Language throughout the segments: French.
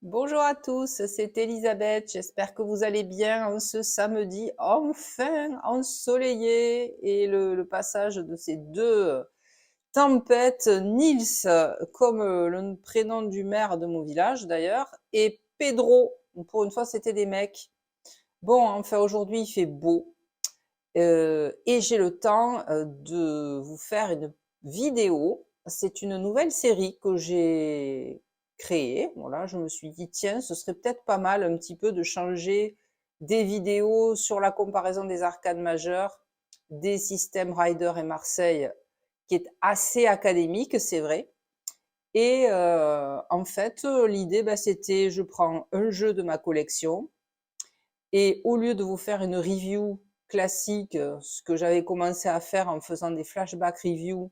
Bonjour à tous, c'est Elisabeth. J'espère que vous allez bien en ce samedi enfin ensoleillé et le passage de ces deux tempêtes, Nils, comme le prénom du maire de mon village d'ailleurs, et Pedro. Pour une fois, c'était des mecs. Bon, enfin aujourd'hui, il fait beau et j'ai le temps de vous faire une vidéo. C'est une nouvelle série que j'ai créée. Voilà, je me suis dit, tiens, ce serait peut-être pas mal un petit peu de changer des vidéos sur la comparaison des arcades majeures, des systèmes Ryder et Marseille, qui est assez académique, c'est vrai. Et en fait, l'idée, bah, c'était, je prends un jeu de ma collection, et au lieu de vous faire une review classique, ce que j'avais commencé à faire en faisant des flashback reviews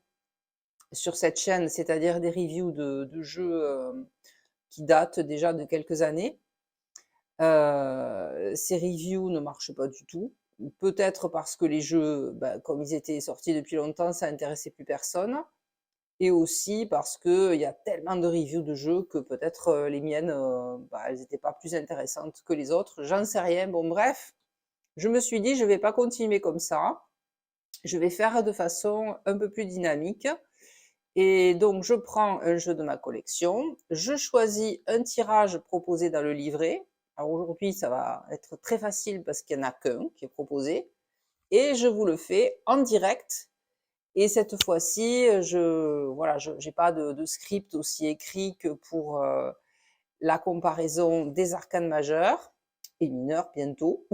sur cette chaîne, c'est-à-dire des reviews de jeux qui datent déjà de quelques années, ces reviews ne marchent pas du tout. Peut-être parce que les jeux, bah, comme ils étaient sortis depuis longtemps, ça intéressait plus personne. Et aussi parce qu'il y a tellement de reviews de jeux que peut-être les miennes, bah, elles n'étaient pas plus intéressantes que les autres. J'en sais rien. Bon, bref, je me suis dit, je vais pas continuer comme ça. Je vais faire de façon un peu plus dynamique. Et donc, je prends un jeu de ma collection. Je choisis un tirage proposé dans le livret. Alors aujourd'hui, ça va être très facile parce qu'il n'y en a qu'un qui est proposé. Et je vous le fais en direct. Et cette fois-ci, voilà, j'ai pas de script aussi écrit que pour la comparaison des arcanes majeures et mineures bientôt,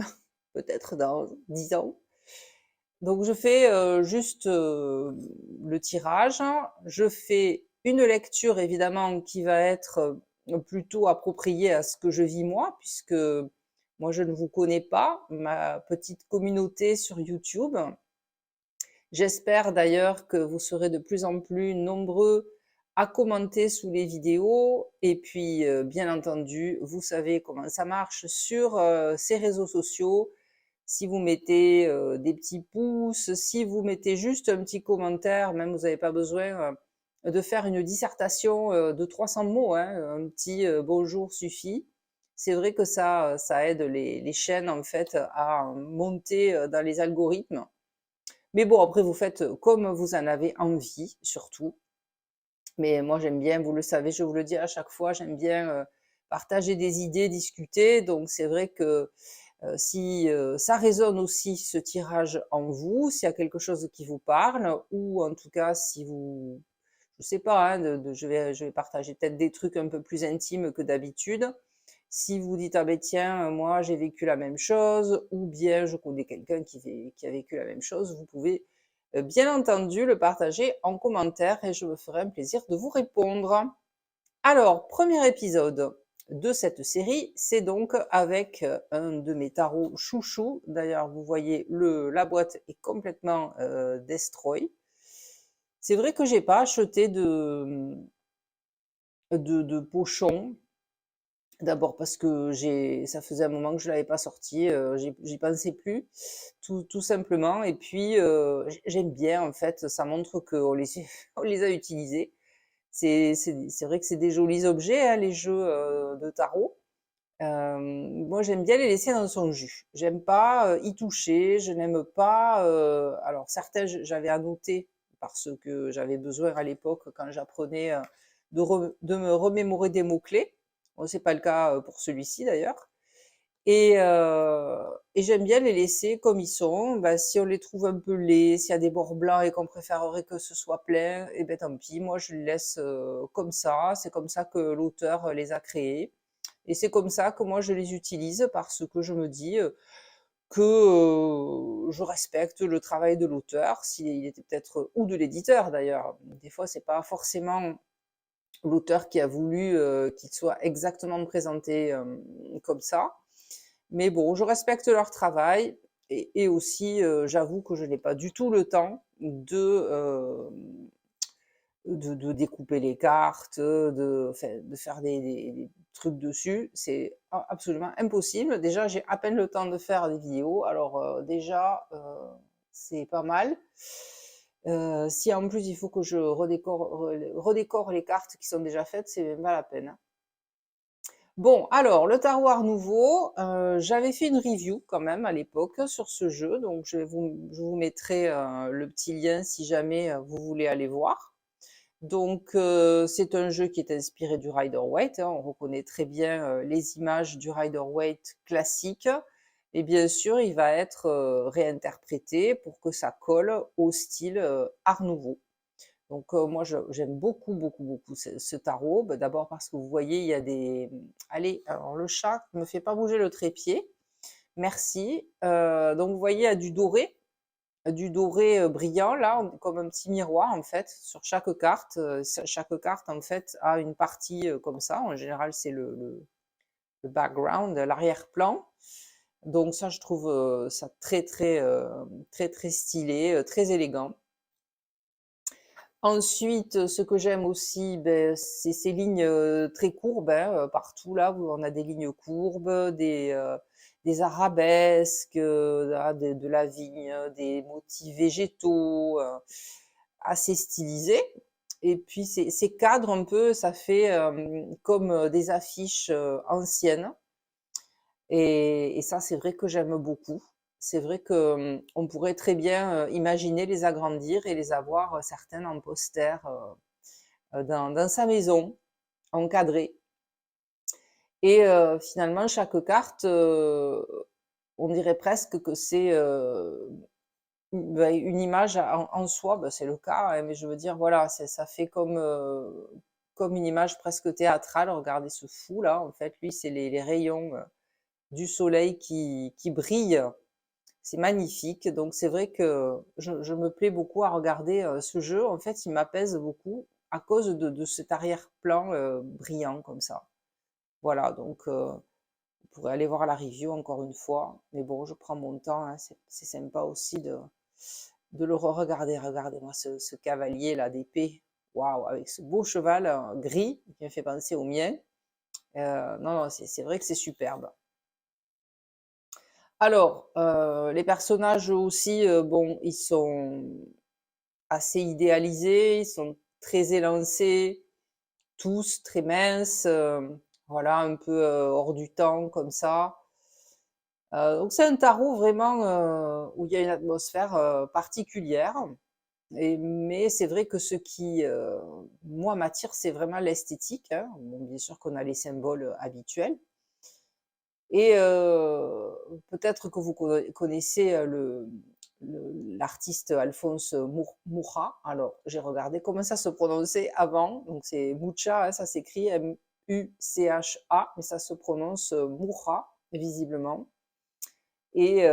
peut-être dans 10 ans. Donc je fais juste le tirage, je fais une lecture évidemment qui va être plutôt appropriée à ce que je vis moi, puisque moi je ne vous connais pas, ma petite communauté sur YouTube. J'espère d'ailleurs que vous serez de plus en plus nombreux à commenter sous les vidéos. Et puis, bien entendu, vous savez comment ça marche sur ces réseaux sociaux. Si vous mettez des petits pouces, si vous mettez juste un petit commentaire, même vous n'avez pas besoin de faire une dissertation de 300 mots, hein, un petit bonjour suffit. C'est vrai que ça aide les chaînes en fait à monter dans les algorithmes. Mais bon, après, vous faites comme vous en avez envie, surtout. Mais moi, j'aime bien, vous le savez, je vous le dis à chaque fois, j'aime bien partager des idées, discuter. Donc, c'est vrai que si ça résonne aussi, ce tirage en vous, s'il y a quelque chose qui vous parle, ou en tout cas, si vous, je sais pas, hein, je vais partager peut-être des trucs un peu plus intimes que d'habitude. Si vous dites, ah ben tiens, moi j'ai vécu la même chose, ou bien je connais quelqu'un qui a vécu la même chose, vous pouvez bien entendu le partager en commentaire et je me ferai un plaisir de vous répondre. Alors, premier épisode de cette série, c'est donc avec un de mes tarots chouchou. D'ailleurs, vous voyez, la boîte est complètement destroy. C'est vrai que j'ai pas acheté de pochon. D'abord parce que ça faisait un moment que je l'avais pas sorti, j'y pensais plus, tout simplement. Et puis j'aime bien en fait, ça montre qu'on les, on les a utilisés. C'est vrai que c'est des jolis objets, hein, les jeux de tarot. Moi, j'aime bien les laisser dans son jus. J'aime pas y toucher, je n'aime pas. Alors certains, j'avais annoté parce que j'avais besoin à l'époque quand j'apprenais de me remémorer des mots-clés. Bon, c'est pas le cas pour celui-ci d'ailleurs. Et j'aime bien les laisser comme ils sont. Ben, si on les trouve un peu laids, s'il y a des bords blancs et qu'on préférerait que ce soit plein, et ben tant pis. Moi, je les laisse comme ça. C'est comme ça que l'auteur les a créés. Et c'est comme ça que moi je les utilise parce que je me dis que je respecte le travail de l'auteur, s'il était peut-être, ou de l'éditeur d'ailleurs. Des fois, c'est pas forcément l'auteur qui a voulu qu'il soit exactement présenté comme ça. Mais bon, je respecte leur travail et aussi, j'avoue que je n'ai pas du tout le temps de découper les cartes, de faire des trucs dessus. C'est absolument impossible. Déjà, j'ai à peine le temps de faire des vidéos. Alors déjà, c'est pas mal. Si en plus il faut que je redécore les cartes qui sont déjà faites, c'est même pas la peine, hein. Bon, alors, le tarot Art Nouveau, j'avais fait une review quand même à l'époque sur ce jeu, donc je vous mettrai le petit lien si jamais vous voulez aller voir. Donc, c'est un jeu qui est inspiré du Rider-Waite, hein, on reconnaît très bien les images du Rider-Waite classique, et bien sûr, il va être réinterprété pour que ça colle au style Art Nouveau. Donc, moi, j'aime beaucoup, beaucoup, beaucoup ce tarot. Bah, d'abord parce que vous voyez, il y a des... Allez, alors le chat ne me fait pas bouger le trépied. Merci. Donc, vous voyez, il y a du doré brillant, là, comme un petit miroir, en fait, sur chaque carte. Chaque carte, en fait, a une partie comme ça. En général, c'est le background, l'arrière-plan. Donc, ça, je trouve ça très, très, très, très stylé, très élégant. Ensuite, ce que j'aime aussi, ben, c'est ces lignes très courbes, hein, partout là où on a des lignes courbes, des arabesques, là, de la vigne, des motifs végétaux, assez stylisés. Et puis ces cadres un peu, ça fait comme des affiches anciennes. Et ça, c'est vrai que j'aime beaucoup. C'est vrai que on pourrait très bien imaginer les agrandir et les avoir certaines en poster dans sa maison, encadrée. Et finalement, chaque carte, on dirait presque que c'est une image en soi. Ben, c'est le cas, hein, mais je veux dire, voilà, ça fait comme une image presque théâtrale. Regardez ce fou là, en fait, lui, c'est les rayons du soleil qui brillent. C'est magnifique. Donc c'est vrai que je me plais beaucoup à regarder ce jeu. En fait, il m'apaise beaucoup à cause de cet arrière-plan brillant comme ça. Voilà, donc vous pourrez aller voir la review encore une fois. Mais bon, je prends mon temps, hein, c'est sympa aussi de le re-regarder. Regardez-moi ce cavalier là d'épée. Waouh, avec ce beau cheval gris qui me fait penser au mien. Non, non, c'est vrai que c'est superbe. Alors, les personnages aussi, bon, ils sont assez idéalisés, ils sont très élancés, tous très minces, voilà, un peu hors du temps comme ça. Donc c'est un tarot vraiment où il y a une atmosphère particulière. Mais c'est vrai que ce qui, moi, m'attire, c'est vraiment l'esthétique, hein. Bon, bien sûr qu'on a les symboles habituels. Et peut-être que vous connaissez l'artiste Alphonse Mucha. Alors, j'ai regardé comment ça se prononçait avant. Donc, c'est Mucha, hein, ça s'écrit M-U-C-H-A, mais ça se prononce Mucha, visiblement. Et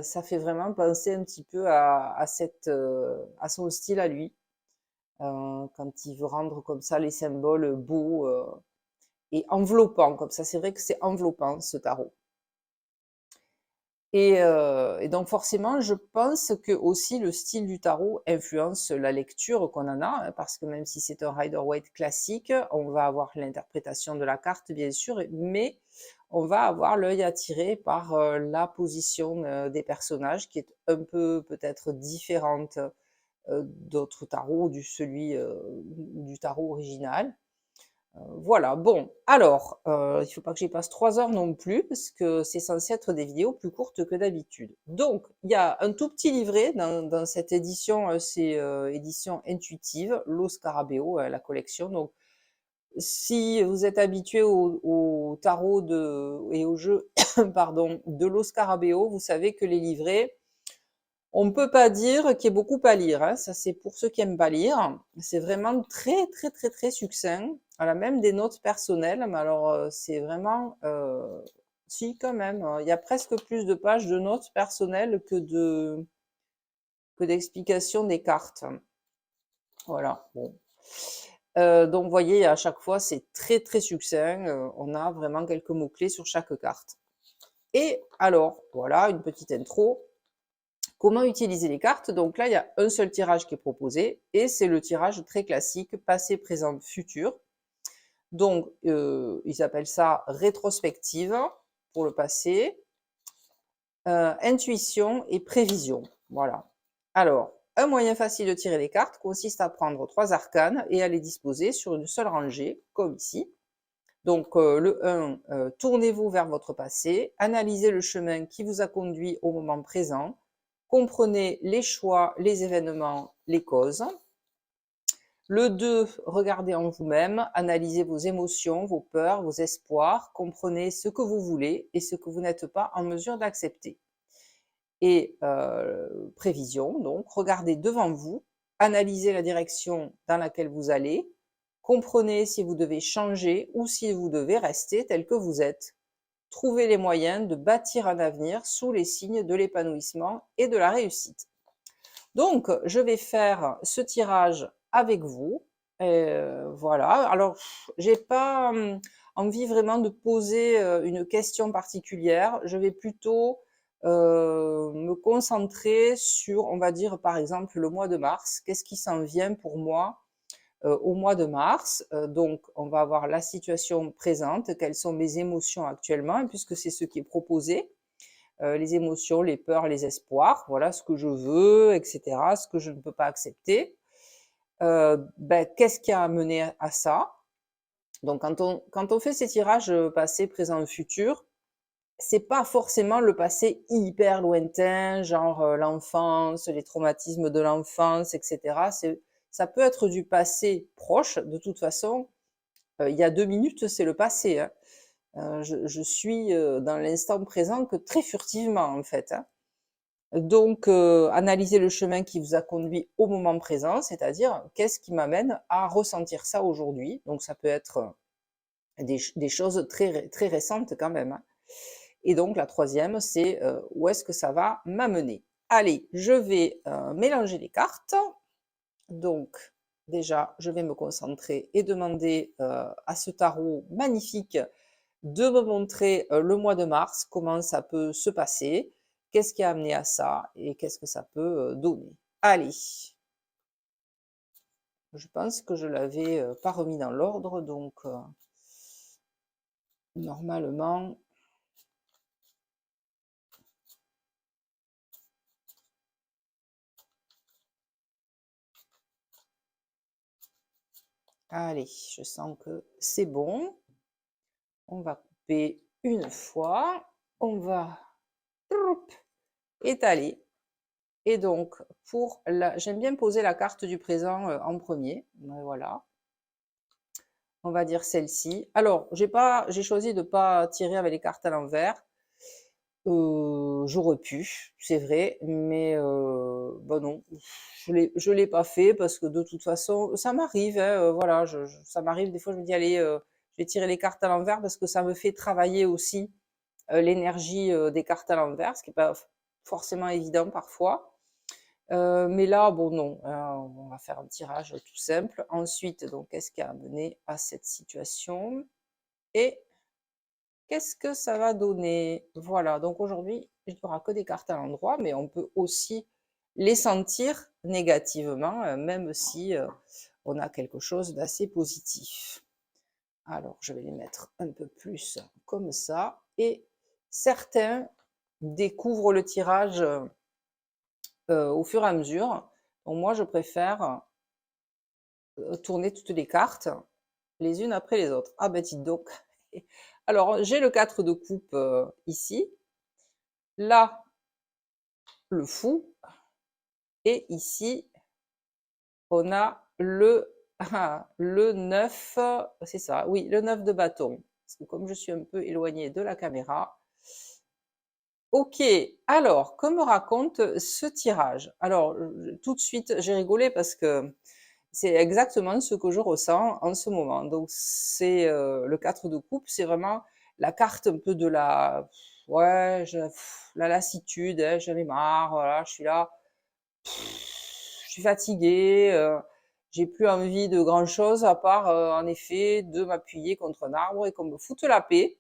ça fait vraiment penser un petit peu à son style à lui, quand il veut rendre comme ça les symboles beaux et enveloppants, comme ça. C'est vrai que c'est enveloppant, ce tarot. Et donc forcément, je pense que aussi le style du tarot influence la lecture qu'on en a, hein, parce que même si c'est un Rider-Waite classique, on va avoir l'interprétation de la carte, bien sûr, mais on va avoir l'œil attiré par la position des personnages, qui est un peu peut-être différente d'autres tarots, du tarot original. Voilà, bon, alors, il ne faut pas que j'y passe 3 heures non plus, parce que c'est censé être des vidéos plus courtes que d'habitude. Donc, il y a un tout petit livret dans cette édition, c'est édition intuitive, Lo Scarabeo, la collection. Donc, si vous êtes habitué au tarot et au jeu pardon, de Lo Scarabeo, vous savez que les livrets, on ne peut pas dire qu'il y ait beaucoup à lire, hein. Ça, c'est pour ceux qui aiment pas lire. C'est vraiment très, très, très, très succinct. Elle a même des notes personnelles, mais alors c'est vraiment, si quand même, il y a presque plus de pages de notes personnelles que d'explications des cartes. Voilà. Bon. Donc, vous voyez, à chaque fois, c'est très, très succinct. On a vraiment quelques mots-clés sur chaque carte. Et alors, voilà, une petite intro. Comment utiliser les cartes? Donc là, il y a un seul tirage qui est proposé et c'est le tirage très classique passé, présent, futur. Donc, ils appellent ça rétrospective pour le passé, intuition et prévision. Voilà. Alors, un moyen facile de tirer les cartes consiste à prendre 3 arcanes et à les disposer sur une seule rangée, comme ici. Donc le 1, tournez-vous vers votre passé, analysez le chemin qui vous a conduit au moment présent, comprenez les choix, les événements, les causes. Le 2, regardez en vous-même, analysez vos émotions, vos peurs, vos espoirs, comprenez ce que vous voulez et ce que vous n'êtes pas en mesure d'accepter. Et prévision, donc regardez devant vous, analysez la direction dans laquelle vous allez, comprenez si vous devez changer ou si vous devez rester tel que vous êtes. Trouvez les moyens de bâtir un avenir sous les signes de l'épanouissement et de la réussite. Donc, je vais faire ce tirage avec vous. Voilà. Alors, j'ai pas envie vraiment de poser une question particulière. Je vais plutôt me concentrer sur, on va dire, par exemple, le mois de mars. Qu'est-ce qui s'en vient pour moi au mois de mars? Donc, on va avoir la situation présente, quelles sont mes émotions actuellement, et puisque c'est ce qui est proposé, les émotions, les peurs, les espoirs, voilà ce que je veux, etc., ce que je ne peux pas accepter. Qu'est-ce qui a amené à ça? Donc, quand on fait ces tirages passé, présent, futur, c'est pas forcément le passé hyper lointain, genre l'enfance, les traumatismes de l'enfance, etc. Ça peut être du passé proche. De toute façon, il y a 2 minutes, c'est le passé, hein. Je suis dans l'instant présent que très furtivement, en fait, hein. Donc, analysez le chemin qui vous a conduit au moment présent, c'est-à-dire qu'est-ce qui m'amène à ressentir ça aujourd'hui. Donc, ça peut être des choses très, très récentes quand même, hein. Et donc, la troisième, c'est où est-ce que ça va m'amener. Allez, je vais mélanger les cartes. Donc, déjà, je vais me concentrer et demander à ce tarot magnifique de me montrer le mois de mars, comment ça peut se passer, qu'est-ce qui a amené à ça et qu'est-ce que ça peut donner. Allez, je pense que je l'avais pas remis dans l'ordre, donc normalement, allez, je sens que c'est bon. On va couper une fois, on va étaler. Et donc, j'aime bien poser la carte du présent en premier. Voilà. On va dire celle-ci. Alors, j'ai choisi de ne pas tirer avec les cartes à l'envers. J'aurais pu, c'est vrai, mais non, je l'ai pas fait parce que de toute façon, ça m'arrive, hein, voilà, ça m'arrive des fois, je me dis allez, je vais tirer les cartes à l'envers parce que ça me fait travailler aussi l'énergie des cartes à l'envers, ce qui n'est pas forcément évident parfois. Mais là, bon, non, on va faire un tirage tout simple. Ensuite, donc, qu'est-ce qui a amené à cette situation? Et qu'est-ce que ça va donner? Voilà, donc aujourd'hui, il n'y aura que des cartes à l'endroit, mais on peut aussi les sentir négativement, même si on a quelque chose d'assez positif. Alors, je vais les mettre un peu plus comme ça. Et certains découvrent le tirage au fur et à mesure. Donc moi, je préfère tourner toutes les cartes les unes après les autres. Ah ben dites donc. Alors, j'ai le 4 de coupe ici. Là, le fou. Et ici, on a le 9, c'est ça, oui, le 9 de bâton. Parce que comme je suis un peu éloignée de la caméra. Ok, alors, que me raconte ce tirage? Alors, tout de suite, j'ai rigolé parce que c'est exactement ce que je ressens en ce moment. Donc, c'est le 4 de coupe, c'est vraiment la carte un peu de la, ouais, la lassitude, hein, j'en ai marre, voilà, je suis là, je suis fatiguée, j'ai plus envie de grand chose à part, en effet, de m'appuyer contre un arbre et qu'on me foute la paix.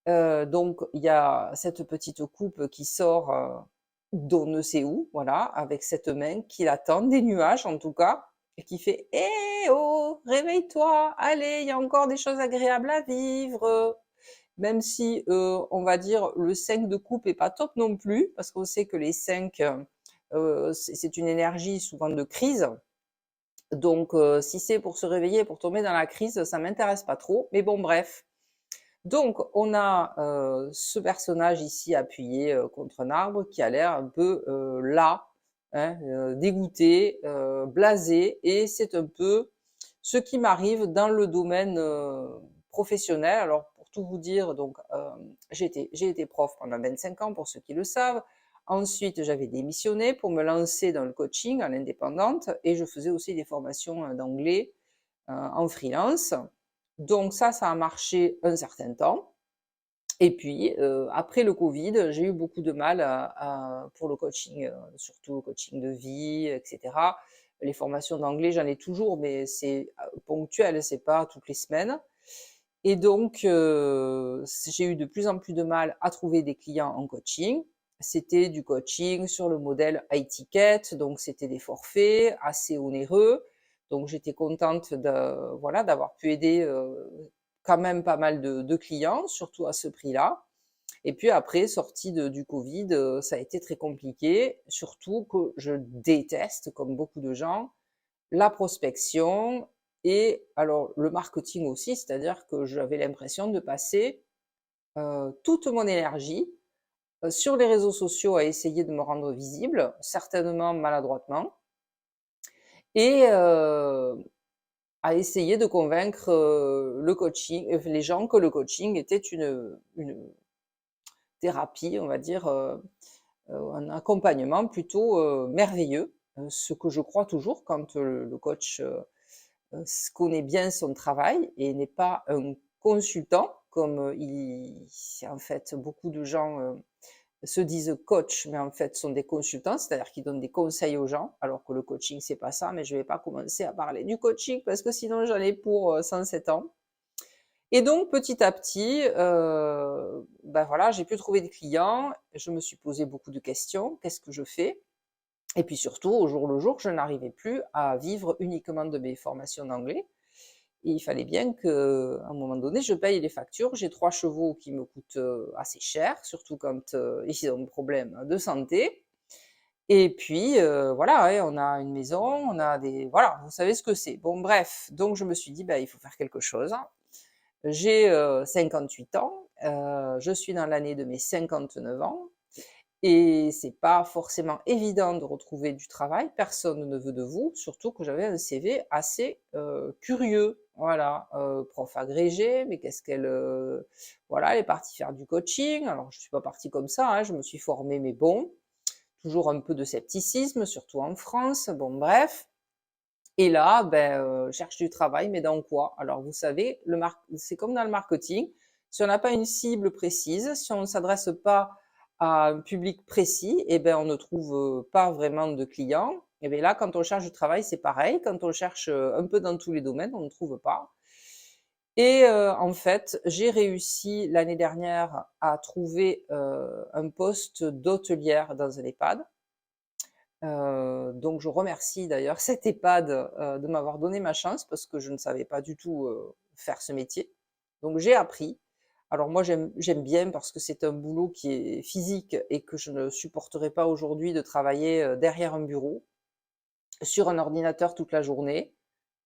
Donc, il y a cette petite coupe qui sort d'on ne sait où, voilà, avec cette main qui l'attend, des nuages en tout cas, et qui fait Eh oh, réveille-toi, allez, il y a encore des choses agréables à vivre. Même si, on va dire, le 5 de coupe est pas top non plus, parce qu'on sait que les 5, c'est une énergie souvent de crise. Donc, si c'est pour se réveiller, pour tomber dans la crise, ça m'intéresse pas trop. Mais bon, bref. Donc, on a ce personnage ici appuyé contre un arbre qui a l'air un peu las, hein, dégoûté, blasé, et c'est un peu ce qui m'arrive dans le domaine professionnel. Alors, pour tout vous dire, donc j'ai été prof pendant 25 ans, pour ceux qui le savent. Ensuite, j'avais démissionné pour me lancer dans le coaching en indépendante, et je faisais aussi des formations d'anglais en freelance. Donc ça a marché un certain temps. Et puis, après le Covid, j'ai eu beaucoup de mal pour le coaching, surtout le coaching de vie, etc. Les formations d'anglais, j'en ai toujours, mais c'est ponctuel, c'est pas toutes les semaines. Et donc, j'ai eu de plus en plus de mal à trouver des clients en coaching. C'était du coaching sur le modèle high ticket, donc c'était des forfaits assez onéreux. Donc j'étais contente voilà, d'avoir pu aider quand même pas mal de clients, surtout à ce prix-là. Et puis après, sortie du Covid, ça a été très compliqué, surtout que je déteste, comme beaucoup de gens, la prospection et alors le marketing aussi, c'est-à-dire que j'avais l'impression de passer toute mon énergie sur les réseaux sociaux à essayer de me rendre visible, certainement maladroitement, et à essayer de convaincre le coaching, les gens que le coaching était une thérapie, on va dire, un accompagnement plutôt merveilleux, ce que je crois toujours quand le coach connaît bien son travail et n'est pas un consultant, comme en fait, beaucoup de gens se disent coach, mais en fait sont des consultants, c'est-à-dire qu'ils donnent des conseils aux gens, alors que le coaching, c'est pas ça, mais je vais pas commencer à parler du coaching parce que sinon j'en ai pour 107 ans. Et donc, petit à petit, ben voilà, j'ai pu trouver des clients, je me suis posé beaucoup de questions, qu'est-ce que je fais? Et puis surtout, au jour le jour, je n'arrivais plus à vivre uniquement de mes formations d'anglais. Et il fallait bien qu'à un moment donné, je paye les factures. J'ai 3 chevaux qui me coûtent assez cher, surtout quand ils ont des problèmes de santé. Et puis, voilà, ouais, on a une maison, on a des... Voilà, vous savez ce que c'est. Bon, bref, donc je me suis dit, bah, il faut faire quelque chose. J'ai 58 ans, je suis dans l'année de mes 59 ans. Et c'est pas forcément évident de retrouver du travail. Personne ne veut de vous, surtout que j'avais un CV assez curieux. Voilà, prof agrégé, mais qu'est-ce qu'elle, voilà, elle est partie faire du coaching. Alors je suis pas partie comme ça, hein, je me suis formée, mais bon, toujours un peu de scepticisme, surtout en France. Bon, bref. Et là, ben, cherche du travail, mais dans quoi? Alors vous savez, c'est comme dans le marketing. Si on n'a pas une cible précise, si on ne s'adresse pas à un public précis, eh ben on ne trouve pas vraiment de clients. Et bien là, quand on cherche du travail, c'est pareil. Quand on cherche un peu dans tous les domaines, on ne trouve pas. Et en fait, j'ai réussi l'année dernière à trouver un poste d'hôtelière dans un EHPAD. Donc je remercie d'ailleurs cet EHPAD de m'avoir donné ma chance parce que je ne savais pas du tout faire ce métier. Donc j'ai appris. Alors moi j'aime bien parce que c'est un boulot qui est physique et que je ne supporterai pas aujourd'hui de travailler derrière un bureau, sur un ordinateur toute la journée,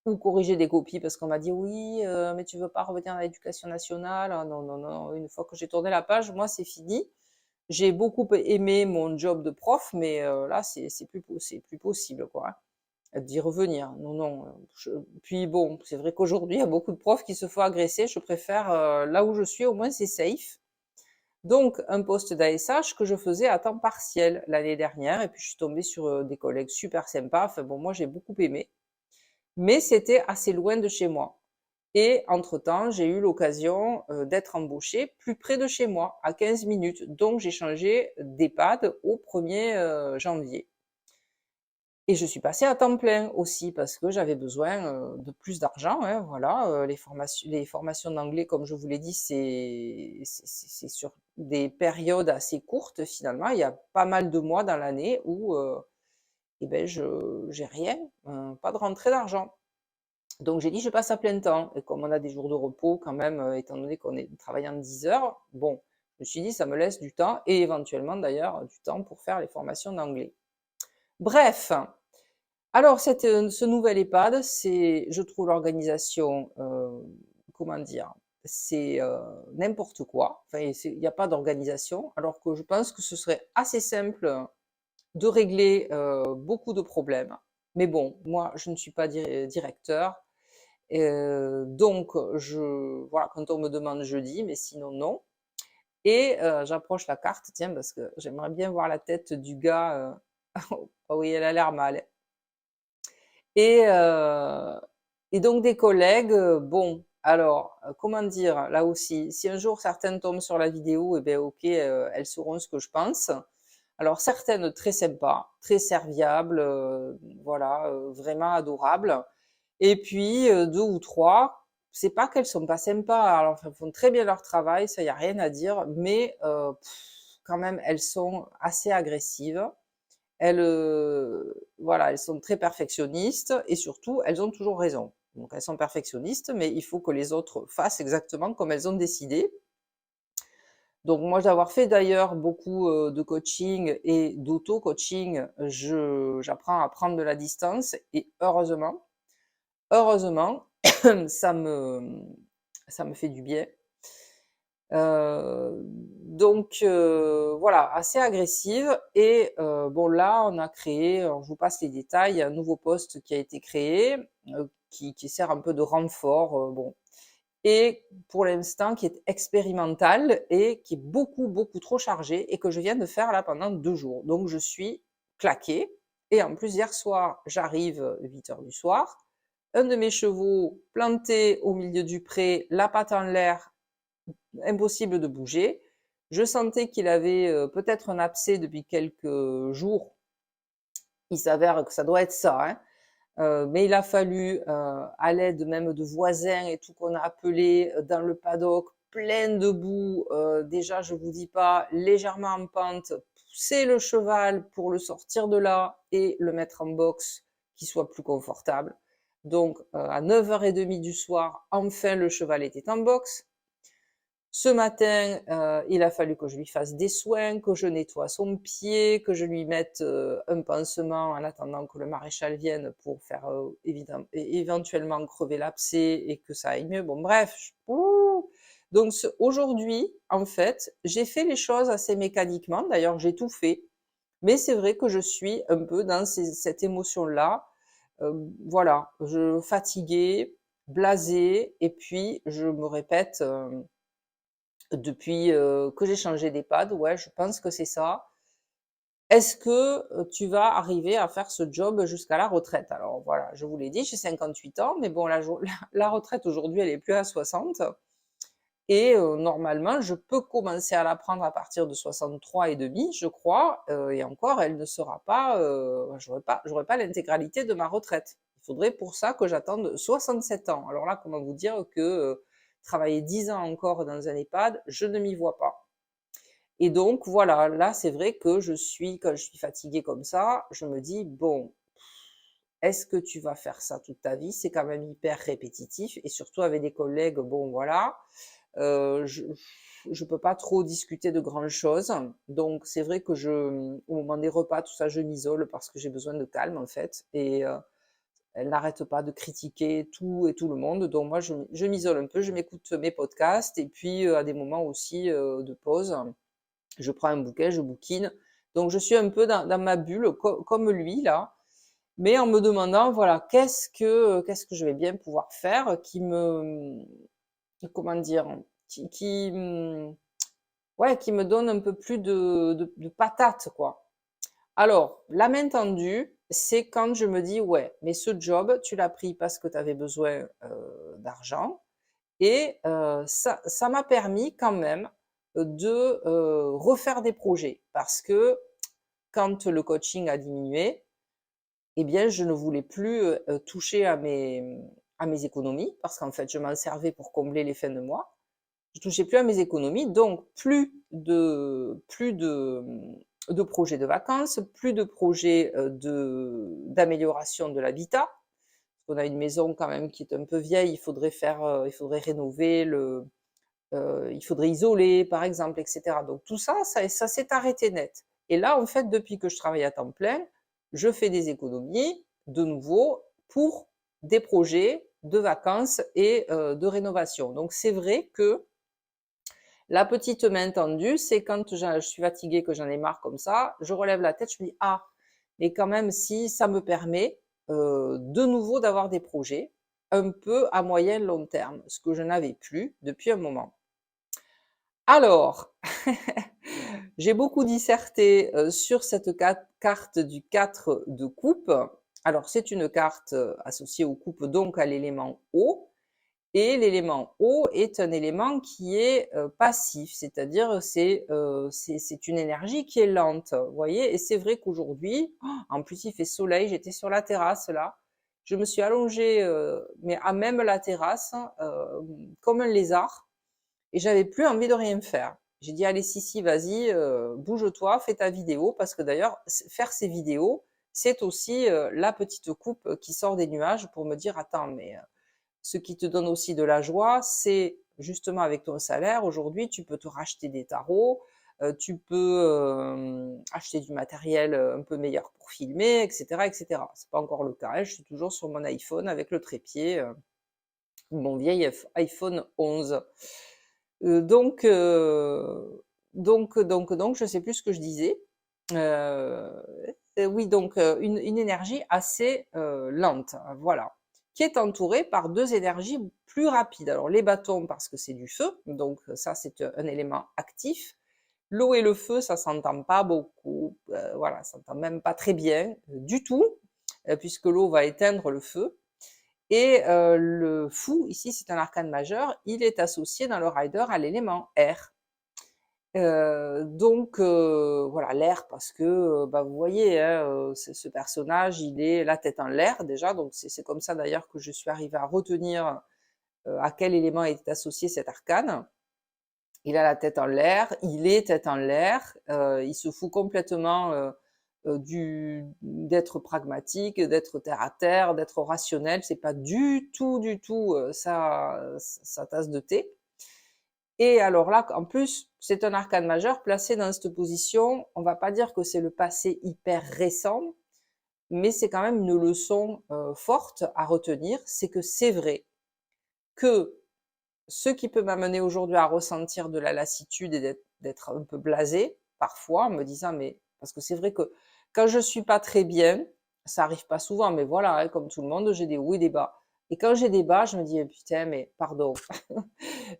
ou corriger des copies parce qu'on m'a dit oui, mais tu veux pas revenir à l'éducation nationale? Ah non, non, non, une fois que j'ai tourné la page, moi c'est fini. J'ai beaucoup aimé mon job de prof, mais là, c'est plus possible, quoi, hein, d'y revenir. Non, non. Puis bon, c'est vrai qu'aujourd'hui, il y a beaucoup de profs qui se font agresser. Je préfère là où je suis, au moins c'est safe. Donc, un poste d'ASH que je faisais à temps partiel l'année dernière, et puis je suis tombée sur des collègues super sympas. Enfin bon, moi j'ai beaucoup aimé, mais c'était assez loin de chez moi. Et entre-temps, j'ai eu l'occasion d'être embauchée plus près de chez moi, à 15 minutes. Donc, j'ai changé d'EHPAD au 1er janvier. Et je suis passée à temps plein aussi parce que j'avais besoin de plus d'argent, hein, voilà, les formations d'anglais, comme je vous l'ai dit, c'est sur des périodes assez courtes finalement. Il y a pas mal de mois dans l'année où eh ben, j'ai rien, pas de rentrée d'argent. Donc j'ai dit je passe à plein temps. Et comme on a des jours de repos quand même, étant donné qu'on est travaillant 10 heures, bon, je me suis dit ça me laisse du temps et éventuellement d'ailleurs du temps pour faire les formations d'anglais. Bref, Alors ce nouvel EHPAD, je trouve l'organisation, comment dire? C'est, n'importe quoi. Enfin, il y a pas d'organisation, alors que je pense que ce serait assez simple de régler, beaucoup de problèmes. Mais bon, moi, je ne suis pas directeur, donc voilà, quand on me demande, je dis, mais sinon non. Et j'approche la carte, tiens, parce que j'aimerais bien voir la tête du gars, oui, elle a l'air mal. Et, euh, et donc des collègues, bon, alors, comment dire, là aussi, si un jour certaines tombent sur la vidéo, eh bien ok, elles sauront ce que je pense. Alors certaines très sympas, très serviables, voilà, vraiment adorables. Et puis deux ou trois, c'est pas qu'elles sont pas sympas, alors elles font très bien leur travail, ça y a rien à dire, mais quand même elles sont assez agressives. Elles, voilà, elles sont très perfectionnistes et surtout, elles ont toujours raison. Donc elles sont perfectionnistes, mais il faut que les autres fassent exactement comme elles ont décidé. Donc moi, d'avoir fait d'ailleurs beaucoup de coaching et d'auto-coaching, j'apprends à prendre de la distance et heureusement, ça me, ça me fait du bien. Donc voilà, assez agressive. Et bon, là, on a créé, alors je vous passe les détails, il y a un nouveau poste qui a été créé, qui sert un peu de renfort, bon, et pour l'instant qui est expérimental et qui est beaucoup, beaucoup trop chargé et que je viens de faire là pendant 2 jours. Donc je suis claquée. Et en plus, hier soir, j'arrive 8 heures du soir. Un de mes chevaux planté au milieu du pré, la patte en l'air, impossible de bouger. Je sentais qu'il avait peut-être un abcès depuis quelques jours. Il s'avère que ça doit être ça, hein. Mais il a fallu, à l'aide même de voisins et tout, qu'on a appelé dans le paddock, plein de boue, déjà je vous dis pas, légèrement en pente, pousser le cheval pour le sortir de là et le mettre en box, qu'il soit plus confortable. Donc à 9h30 du soir, enfin le cheval était en box. Ce matin, il a fallu que je lui fasse des soins, que je nettoie son pied, que je lui mette un pansement en attendant que le maréchal vienne pour faire éventuellement crever l'abcès et que ça aille mieux. Bon, bref. Donc aujourd'hui, en fait, j'ai fait les choses assez mécaniquement. D'ailleurs, j'ai tout fait. Mais c'est vrai que je suis un peu dans cette émotion-là. Voilà, je fatiguée, blasée, et puis je me répète. Depuis que j'ai changé d'EHPAD, ouais, je pense que c'est ça. Est-ce que tu vas arriver à faire ce job jusqu'à la retraite? Alors voilà, je vous l'ai dit, j'ai 58 ans, mais bon, la retraite aujourd'hui, elle est plus à 60. Et normalement, je peux commencer à la prendre à partir de 63 et demi, je crois. Et encore, elle ne sera pas, j'aurai pas l'intégralité de ma retraite. Il faudrait pour ça que j'attende 67 ans. Alors là, comment vous dire que travailler 10 ans encore dans un EHPAD, je ne m'y vois pas. Et donc voilà, là, c'est vrai que quand je suis fatiguée comme ça, je me dis, bon, est-ce que tu vas faire ça toute ta vie? C'est quand même hyper répétitif et surtout avec des collègues, bon voilà, je peux pas trop discuter de grandes choses. Donc c'est vrai que au moment des repas, tout ça, je m'isole parce que j'ai besoin de calme en fait. Et elle n'arrête pas de critiquer tout et tout le monde. Donc moi, je m'isole un peu, je m'écoute mes podcasts et puis à des moments aussi de pause, je prends un bouquin, je bouquine. Donc je suis un peu dans ma bulle comme lui là, mais en me demandant voilà qu'est-ce que je vais bien pouvoir faire qui me, comment dire, ouais, qui me donne un peu plus de patate quoi. Alors la main tendue, c'est quand je me dis ouais, mais ce job tu l'as pris parce que tu avais besoin d'argent. Et ça m'a permis quand même de refaire des projets parce que quand le coaching a diminué, eh bien, je ne voulais plus toucher à mes économies parce qu'en fait, je m'en servais pour combler les fins de mois. Je touchais plus à mes économies, donc plus de projets de vacances, plus de projets d'amélioration de l'habitat. On a une maison quand même qui est un peu vieille, il faudrait rénover il faudrait isoler, par exemple, etc. Donc tout ça, ça s'est arrêté net. Et là, en fait, depuis que je travaille à temps plein, je fais des économies, de nouveau pour des projets de vacances et de rénovation. Donc c'est vrai que la petite main tendue, c'est quand je suis fatiguée, que j'en ai marre comme ça, je relève la tête, je me dis ah, mais quand même si ça me permet de nouveau d'avoir des projets un peu à moyen long terme, ce que je n'avais plus depuis un moment. Alors, j'ai beaucoup disserté sur cette carte du 4 de coupe. Alors, c'est une carte associée aux coupes, donc à l'élément eau. Et l'élément eau est un élément qui est passif, c'est-à-dire c'est une énergie qui est lente, vous voyez. Et c'est vrai qu'aujourd'hui, en plus il fait soleil, j'étais sur la terrasse là, je me suis allongée, mais à même la terrasse, comme un lézard, et j'avais plus envie de rien faire. J'ai dit allez si vas-y, bouge-toi, fais ta vidéo, parce que d'ailleurs faire ces vidéos, c'est aussi la petite coupe qui sort des nuages pour me dire attends mais ce qui te donne aussi de la joie, c'est justement avec ton salaire, aujourd'hui, tu peux te racheter des tarots, tu peux acheter du matériel un peu meilleur pour filmer, etc., etc. C'est pas encore le cas, hein, je suis toujours sur mon iPhone avec le trépied, mon vieil iPhone 11. Donc, je sais plus ce que je disais. Euh, oui, donc une énergie assez lente, voilà, qui est entourée par deux énergies plus rapides. Alors les bâtons parce que c'est du feu, donc ça c'est un élément actif. L'eau et le feu, ça s'entend pas beaucoup, voilà, ça s'entend même pas très bien du tout, puisque l'eau va éteindre le feu. Et le fou, ici c'est un arcane majeur, il est associé dans le rider à l'élément air. Voilà, l'air parce que, bah, vous voyez, hein, ce personnage, il est la tête en l'air déjà, donc c'est comme ça d'ailleurs que je suis arrivée à retenir à quel élément est associé cet arcane. Il a la tête en l'air, il est tête en l'air, il se fout complètement d'être pragmatique, d'être terre à terre, d'être rationnel. C'est pas du tout sa tasse de thé. Et alors là, en plus, c'est un arcane majeur placé dans cette position. On va pas dire que c'est le passé hyper récent, mais c'est quand même une leçon forte à retenir. C'est que c'est vrai que ce qui peut m'amener aujourd'hui à ressentir de la lassitude et d'être un peu blasé, parfois, en me disant, mais parce que c'est vrai que quand je suis pas très bien, ça arrive pas souvent, mais voilà, hein, comme tout le monde, j'ai des hauts et des bas. Et quand j'ai des bas, je me dis, putain, mais pardon,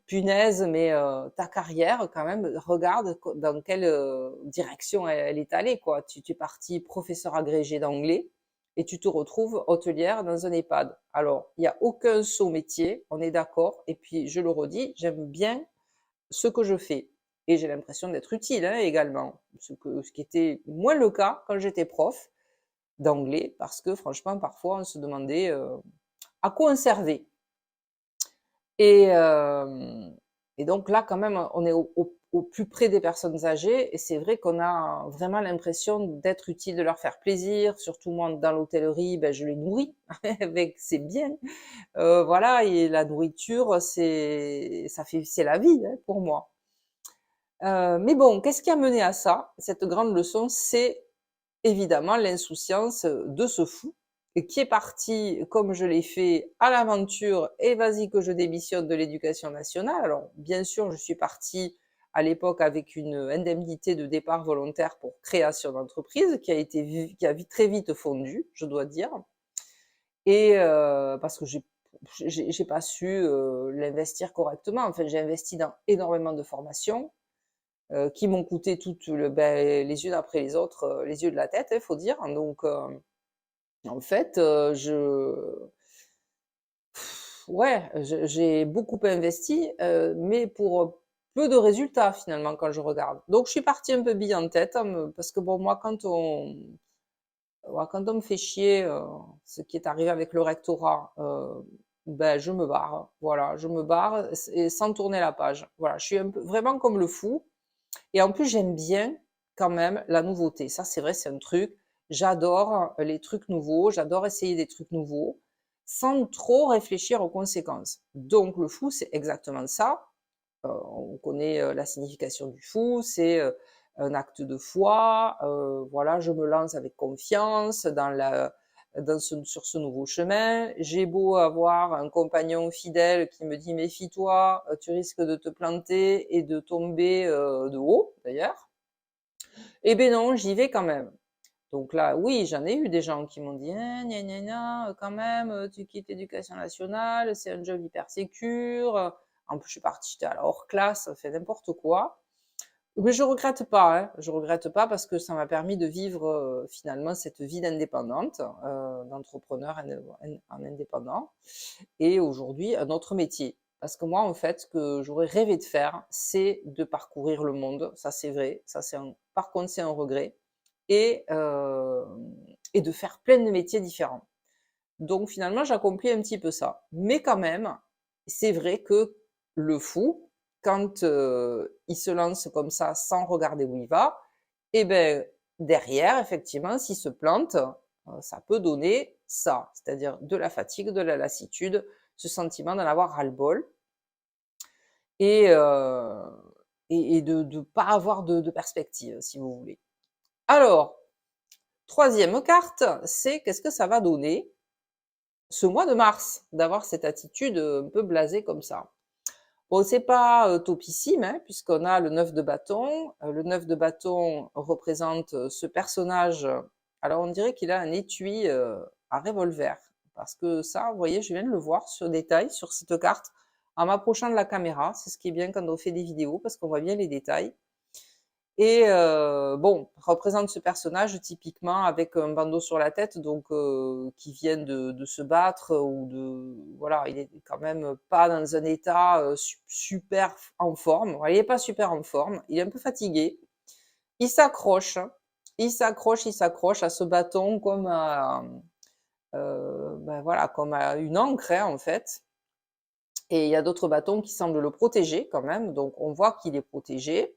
punaise, mais ta carrière, quand même, regarde dans quelle direction elle est allée, quoi. Tu es parti professeur agrégé d'anglais et tu te retrouves hôtelière dans un EHPAD. Alors, il n'y a aucun saut métier, on est d'accord. Et puis, je le redis, j'aime bien ce que je fais. Et j'ai l'impression d'être utile hein, également, ce qui était moins le cas quand j'étais prof d'anglais, parce que franchement, parfois, on se demandait à quoi on servait. Et, euh, et donc là, quand même, on est au plus près des personnes âgées et c'est vrai qu'on a vraiment l'impression d'être utile, de leur faire plaisir. Surtout moi, dans l'hôtellerie, ben, je les nourris avec c'est bien. Voilà, et la nourriture, c'est la vie hein, pour moi. Mais bon, qu'est-ce qui a mené à ça? Cette grande leçon, c'est évidemment l'insouciance de ce fou qui est parti, comme je l'ai fait, à l'aventure et vas-y que je démissionne de l'éducation nationale. Alors, bien sûr, je suis partie à l'époque avec une indemnité de départ volontaire pour création d'entreprise qui a très vite fondu, je dois dire. Et parce que j'ai pas su l'investir correctement. Enfin, j'ai investi dans énormément de formations qui m'ont coûté les unes après les autres, les yeux de la tête, il faut dire. Donc, en fait, ouais, j'ai beaucoup investi, mais pour peu de résultats finalement quand je regarde. Donc, je suis partie un peu bille en tête, hein, parce que bon, moi, quand on me fait chier, ce qui est arrivé avec le rectorat, ben, je me barre. Voilà, je me barre et sans tourner la page. Voilà, je suis un peu, vraiment comme le fou. Et en plus, j'aime bien quand même la nouveauté. Ça, c'est vrai, c'est un truc. J'adore les trucs nouveaux, j'adore essayer des trucs nouveaux, sans trop réfléchir aux conséquences. Donc, le fou, c'est exactement ça. On connaît la signification du fou, c'est un acte de foi. Voilà, je me lance avec confiance dans sur ce nouveau chemin. J'ai beau avoir un compagnon fidèle qui me dit méfie-toi, tu risques de te planter et de tomber de haut d'ailleurs. Eh ben non, j'y vais quand même. Donc là, oui, j'en ai eu des gens qui m'ont dit, gna, gna, gna, quand même, tu quittes l'éducation nationale, c'est un job hyper sécure. En plus, je suis partie, j'étais à la hors classe, ça fait n'importe quoi. Mais je regrette pas, hein. Je regrette pas parce que ça m'a permis de vivre finalement cette vie d'indépendante, d'entrepreneur en indépendant, et aujourd'hui un autre métier. Parce que moi, en fait, ce que j'aurais rêvé de faire, c'est de parcourir le monde. Ça, c'est vrai. Ça, par contre, c'est un regret. Et, euh, et de faire plein de métiers différents. Donc finalement, j'accomplis un petit peu ça. Mais quand même, c'est vrai que le fou, quand il se lance comme ça sans regarder où il va, eh ben derrière, effectivement, s'il se plante, ça peut donner ça, c'est-à-dire de la fatigue, de la lassitude, ce sentiment d'en avoir ras-le-bol et, euh, et de ne pas avoir de perspective, si vous voulez. Alors, troisième carte, c'est qu'est-ce que ça va donner ce mois de mars, d'avoir cette attitude un peu blasée comme ça. Bon, c'est pas topissime, hein, puisqu'on a le 9 de bâton. Le 9 de bâton représente ce personnage. Alors, on dirait qu'il a un étui à revolver. Parce que ça, vous voyez, je viens de le voir sur détail, sur cette carte, en m'approchant de la caméra. C'est ce qui est bien quand on fait des vidéos, parce qu'on voit bien les détails. Et bon, représente ce personnage typiquement avec un bandeau sur la tête, donc qui vient de se battre ou de voilà, il est quand même pas dans un état super en forme. Voilà, il est pas super en forme, il est un peu fatigué. Il s'accroche, il s'accroche à ce bâton comme à ben voilà, comme à une ancre hein, en fait. Et il y a d'autres bâtons qui semblent le protéger quand même, donc on voit qu'il est protégé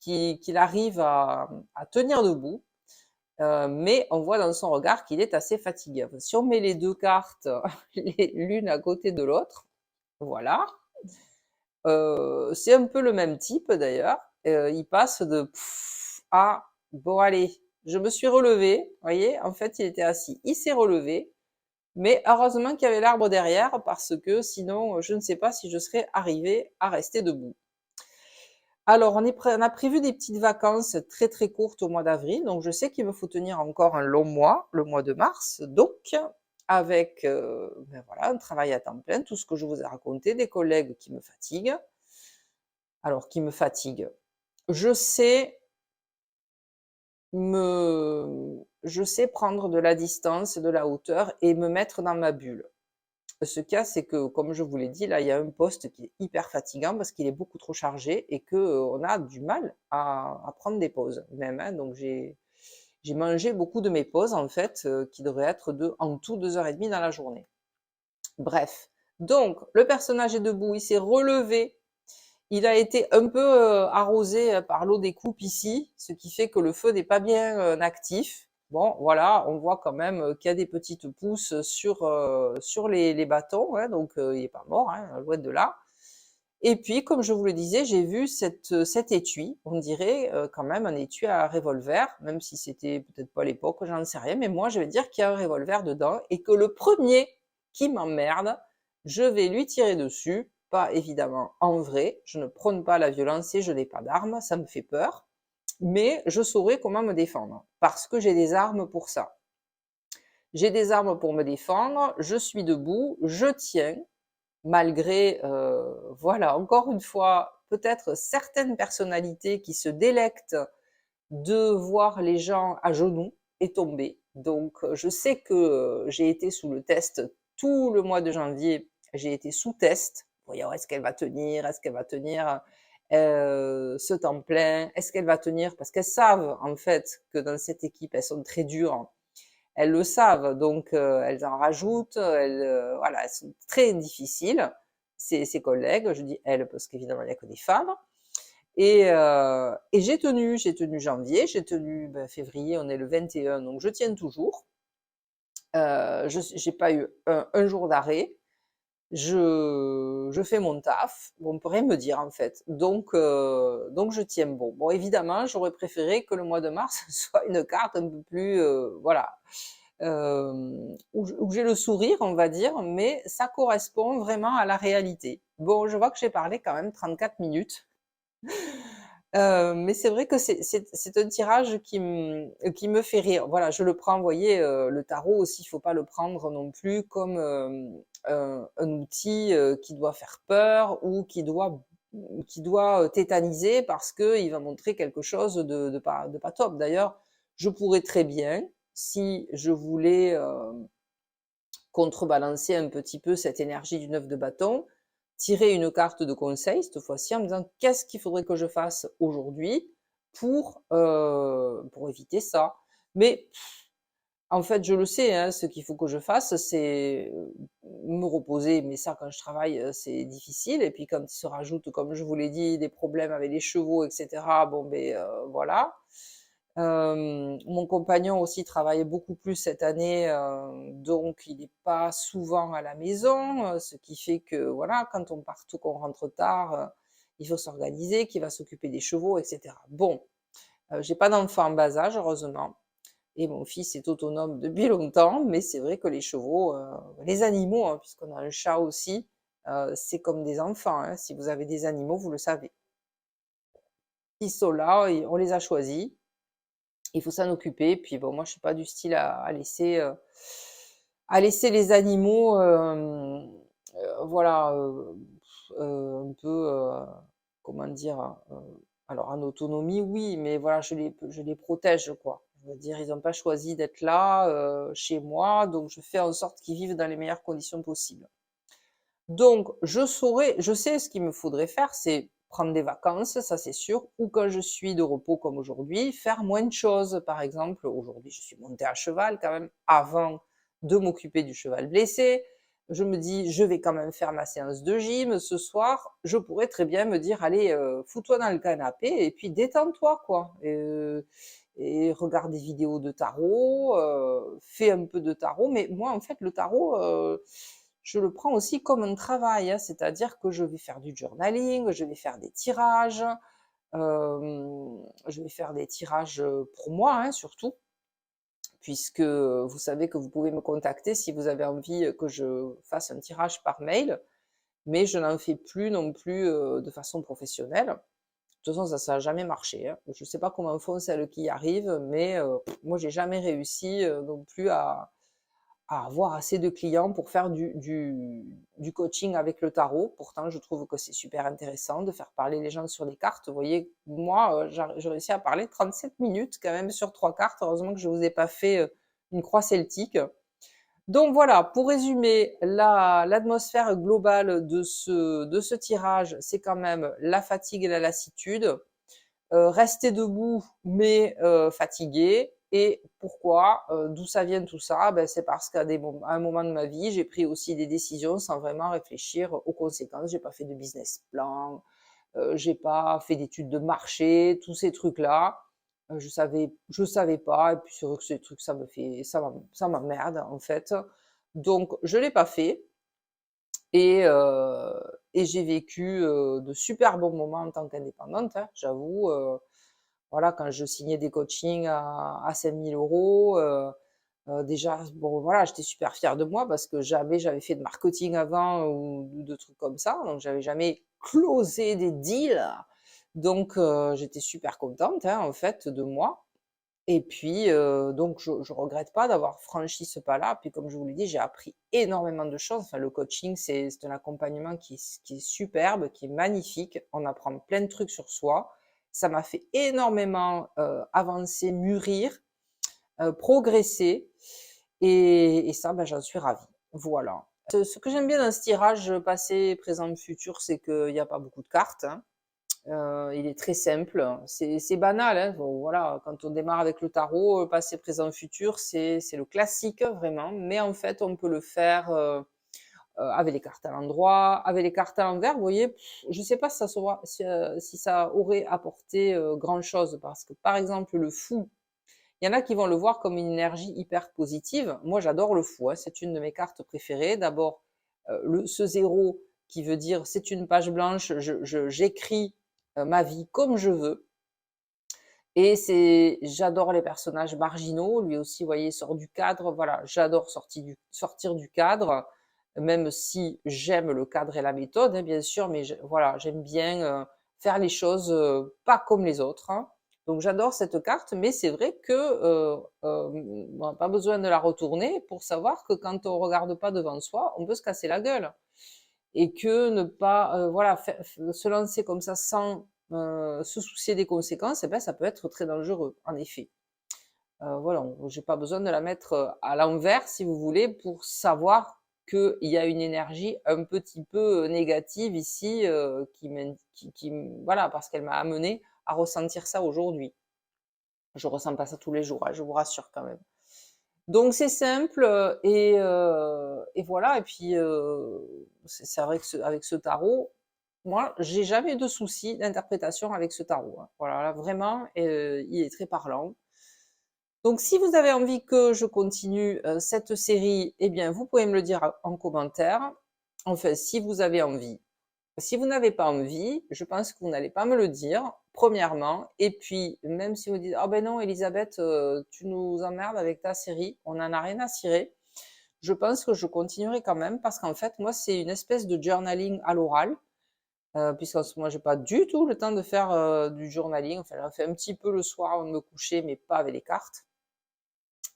qu'il arrive à tenir debout, mais on voit dans son regard qu'il est assez fatigué. Enfin, si on met les deux cartes l'une à côté de l'autre, voilà, c'est un peu le même type d'ailleurs. Il passe de pff, à bon allez, je me suis relevé, vous voyez, en fait il était assis, il s'est relevé, mais heureusement qu'il y avait l'arbre derrière parce que sinon je ne sais pas si je serais arrivé à rester debout. Alors, on a prévu des petites vacances très très courtes au mois d'avril, donc je sais qu'il me faut tenir encore un long mois, le mois de mars, donc avec ben voilà, un travail à temps plein, tout ce que je vous ai raconté, des collègues qui me fatiguent. Alors, qui me fatiguent. Je sais je sais prendre de la distance, de la hauteur et me mettre dans ma bulle. Ce qu'il y a, c'est que, comme je vous l'ai dit, là, il y a un poste qui est hyper fatigant parce qu'il est beaucoup trop chargé et que on a du mal à prendre des pauses, même. Hein. Donc, j'ai mangé beaucoup de mes pauses, en fait, qui devraient être en tout 2h30 dans la journée. Bref. Donc, le personnage est debout, il s'est relevé. Il a été un peu arrosé par l'eau des coupes ici, ce qui fait que le feu n'est pas bien actif. Bon, voilà, on voit quand même qu'il y a des petites pousses sur les bâtons, hein, donc il n'est pas mort, hein, loin de là. Et puis, comme je vous le disais, j'ai vu cet étui, on dirait quand même un étui à revolver, même si c'était peut-être pas l'époque, j'en sais rien, mais moi je vais dire qu'il y a un revolver dedans et que le premier qui m'emmerde, je vais lui tirer dessus, pas évidemment en vrai, je ne prône pas la violence et je n'ai pas d'armes, ça me fait peur, mais je saurai comment me défendre, parce que j'ai des armes pour ça. J'ai des armes pour me défendre, je suis debout, je tiens, malgré, voilà, encore une fois, peut-être certaines personnalités qui se délectent de voir les gens à genoux et tomber. Donc, je sais que j'ai été sous le test tout le mois de janvier. J'ai été sous test. Voyons, est-ce qu'elle va tenir? Est-ce qu'elle va tenir ce temps plein? Est-ce qu'elle va tenir? Parce qu'elles savent, en fait, que dans cette équipe, elles sont très dures. Elles le savent, donc elles en rajoutent. Voilà, elles sont très difficiles. Ses collègues, je dis elles parce qu'évidemment il n'y a que des femmes. Et j'ai tenu janvier, j'ai tenu ben, février, on est le 21, donc je tiens toujours. Je n'ai pas eu un jour d'arrêt. Je fais mon taf, bon, on peut rien me dire en fait. Donc je tiens bon. Bon, évidemment, j'aurais préféré que le mois de mars soit une carte un peu plus, voilà, où j'ai le sourire, on va dire, mais ça correspond vraiment à la réalité. Bon, je vois que j'ai parlé quand même 34 minutes. Mais c'est vrai que c'est un tirage qui me fait rire. Voilà, je le prends, vous voyez, le tarot aussi, il faut pas le prendre non plus comme un outil qui doit faire peur ou qui doit tétaniser parce qu'il va montrer quelque chose de pas top. D'ailleurs, je pourrais très bien, si je voulais contrebalancer un petit peu cette énergie du 9 de bâton, tirer une carte de conseil cette fois-ci en me disant qu'est-ce qu'il faudrait que je fasse aujourd'hui pour éviter ça. Mais en fait, je le sais, hein, ce qu'il faut que je fasse, c'est me reposer. Mais ça, quand je travaille, c'est difficile. Et puis quand il se rajoute, comme je vous l'ai dit, des problèmes avec les chevaux, etc., bon, ben voilà. Mon compagnon aussi travaille beaucoup plus cette année, donc il n'est pas souvent à la maison, ce qui fait que voilà, quand on part tôt, qu'on rentre tard, il faut s'organiser, qui va s'occuper des chevaux, etc. Bon, j'ai pas d'enfant en bas âge, heureusement, et mon fils est autonome depuis longtemps, mais c'est vrai que les chevaux, les animaux, hein, puisqu'on a un chat aussi, c'est comme des enfants, hein. Si vous avez des animaux, vous le savez. Ils sont là, et on les a choisis. Il faut s'en occuper. Puis bon, moi, je suis pas du style à laisser les animaux, voilà, un peu, comment dire, alors en autonomie, oui, mais voilà, je les protège, quoi. Je veux dire, ils n'ont pas choisi d'être là, chez moi, donc je fais en sorte qu'ils vivent dans les meilleures conditions possibles. Donc, je sais ce qu'il me faudrait faire, c'est prendre des vacances, ça c'est sûr, ou quand je suis de repos comme aujourd'hui, faire moins de choses. Par exemple, aujourd'hui, je suis montée à cheval quand même avant de m'occuper du cheval blessé. Je me dis, je vais quand même faire ma séance de gym ce soir. Je pourrais très bien me dire, allez, fous-toi dans le canapé et puis détends-toi, quoi. Et regarde des vidéos de tarot, fais un peu de tarot. Mais moi, en fait, le tarot, je le prends aussi comme un travail, hein, c'est-à-dire que je vais faire du journaling, je vais faire des tirages, je vais faire des tirages pour moi, hein, surtout, puisque vous savez que vous pouvez me contacter si vous avez envie que je fasse un tirage par mail, mais je n'en fais plus non plus de façon professionnelle. De toute façon, ça n'a jamais marché, hein. Je ne sais pas comment font celles qui y arrivent, mais moi, j'ai jamais réussi non plus à avoir assez de clients pour faire du coaching avec le tarot. Pourtant, je trouve que c'est super intéressant de faire parler les gens sur des cartes. Vous voyez, moi, j'ai réussi à parler 37 minutes quand même sur 3 cartes. Heureusement que je ne vous ai pas fait une croix celtique. Donc voilà, pour résumer, l'atmosphère globale de ce tirage, c'est quand même la fatigue et la lassitude. Rester debout mais fatigué. Et pourquoi? D'où ça vient tout ça? Ben, c'est parce qu'à un moment de ma vie, j'ai pris aussi des décisions sans vraiment réfléchir aux conséquences. J'ai pas fait de business plan, j'ai pas fait d'études de marché, tous ces trucs-là. Je savais pas. Et puis c'est vrai que ces trucs, ça m'emmerde en fait. Donc je l'ai pas fait. Et, euh, et j'ai vécu de super bons moments en tant qu'indépendante, hein, j'avoue. Voilà, quand je signais des coachings à 5 000 €, déjà, bon, voilà, j'étais super fière de moi parce que jamais j'avais fait de marketing avant ou de trucs comme ça. Donc, j'avais jamais closé des deals. Donc, j'étais super contente, hein, en fait, de moi. Et puis, donc, je regrette pas d'avoir franchi ce pas-là. Puis, comme je vous l'ai dit, j'ai appris énormément de choses. Enfin, le coaching, c'est un accompagnement qui est superbe, qui est magnifique. On apprend plein de trucs sur soi. Ça m'a fait énormément avancer, mûrir, progresser. Et ça, ben, j'en suis ravie. Voilà. Ce que j'aime bien dans ce tirage passé, présent, futur, c'est qu'il n'y a pas beaucoup de cartes, hein. Il est très simple, c'est banal, hein. Bon, voilà, quand on démarre avec le tarot, passé, présent, futur, c'est le classique vraiment, mais en fait, on peut le faire avec les cartes à l'endroit, avec les cartes à l'envers. Vous voyez, je ne sais pas si ça aurait apporté grand-chose, parce que par exemple, le fou, il y en a qui vont le voir comme une énergie hyper positive. Moi, j'adore le fou, hein, c'est une de mes cartes préférées. D'abord, ce zéro qui veut dire c'est une page blanche, j'écris ma vie comme je veux. Et j'adore les personnages marginaux. Lui aussi, vous voyez, sort du cadre. Voilà, j'adore sortir du cadre, même si j'aime le cadre et la méthode, hein, bien sûr, mais voilà, j'aime bien faire les choses pas comme les autres, hein. Donc j'adore cette carte, mais c'est vrai que on n'a pas besoin de la retourner pour savoir que quand on regarde pas devant soi, on peut se casser la gueule. Et que ne pas voilà se lancer comme ça sans se soucier des conséquences, eh ben, ça peut être très dangereux, en effet. Voilà, j'ai pas besoin de la mettre à l'envers, si vous voulez, pour savoir qu'il y a une énergie un petit peu négative ici voilà, parce qu'elle m'a amené à ressentir ça aujourd'hui. Je ressens pas ça tous les jours, hein, je vous rassure quand même. Donc c'est simple et voilà. Et puis c'est vrai que avec ce tarot, moi j'ai jamais eu de soucis d'interprétation avec ce tarot, hein. Voilà, là, vraiment, il est très parlant. Donc si vous avez envie que je continue cette série, eh bien vous pouvez me le dire en commentaire. Enfin, si vous avez envie. Si vous n'avez pas envie, je pense que vous n'allez pas me le dire, premièrement. Et puis, même si vous dites, ah ben non, Elisabeth, tu nous emmerdes avec ta série, on n'en a rien à cirer. Je pense que je continuerai quand même parce qu'en fait, moi, c'est une espèce de journaling à l'oral, puisqu'en ce moment, j'ai pas du tout le temps de faire du journaling. Enfin, j'en fais un petit peu le soir avant de me coucher, mais pas avec les cartes.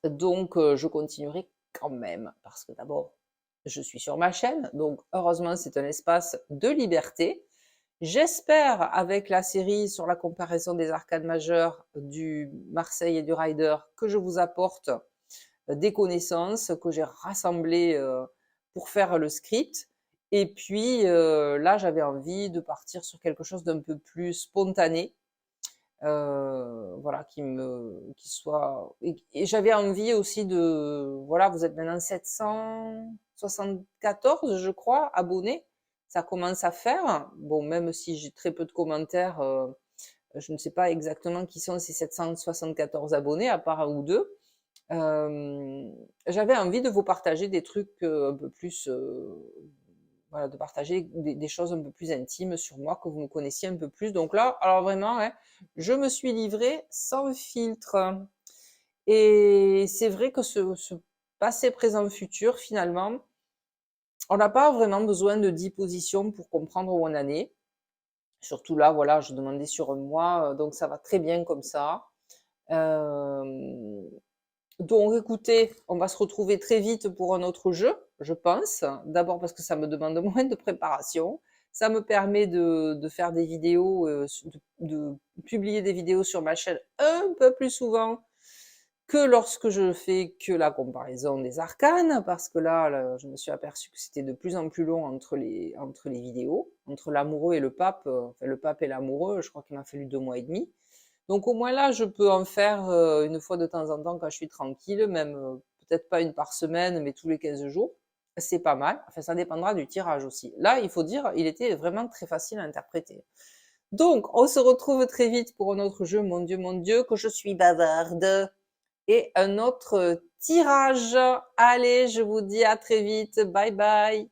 Donc, je continuerai quand même parce que d'abord, je suis sur ma chaîne, donc heureusement, c'est un espace de liberté. J'espère, avec la série sur la comparaison des arcades majeures du Marseille et du Rider, que je vous apporte des connaissances que j'ai rassemblées pour faire le script. Et puis là, j'avais envie de partir sur quelque chose d'un peu plus spontané, voilà, qui soit. Et j'avais envie aussi de, voilà, vous êtes maintenant 774, je crois, abonnés. Ça commence à faire. Bon, même si j'ai très peu de commentaires, je ne sais pas exactement qui sont ces 774 abonnés, à part un ou deux. J'avais envie de vous partager des trucs un peu plus, voilà, de partager des choses un peu plus intimes sur moi, que vous me connaissiez un peu plus. Donc là, alors vraiment, hein, je me suis livrée sans filtre. Et c'est vrai que ce passé, présent, futur, finalement, on n'a pas vraiment besoin de 10 positions pour comprendre où on en est. Surtout là, voilà, je demandais sur un mois, donc ça va très bien comme ça. Euh, donc écoutez, on va se retrouver très vite pour un autre jeu, je pense. D'abord parce que ça me demande moins de préparation. Ça me permet de faire des vidéos, de publier des vidéos sur ma chaîne un peu plus souvent que lorsque je fais que la comparaison des arcanes, parce que là, je me suis aperçue que c'était de plus en plus long entre les vidéos, entre l'amoureux et le pape, enfin le pape et l'amoureux, je crois qu'il m'a fallu 2 mois et demi. Donc au moins là, je peux en faire une fois de temps en temps quand je suis tranquille, même peut-être pas une par semaine, mais tous les 15 jours. C'est pas mal. Enfin, ça dépendra du tirage aussi. Là, il faut dire, il était vraiment très facile à interpréter. Donc, on se retrouve très vite pour un autre jeu. Mon Dieu, que je suis bavarde. Et un autre tirage. Allez, je vous dis à très vite. Bye bye.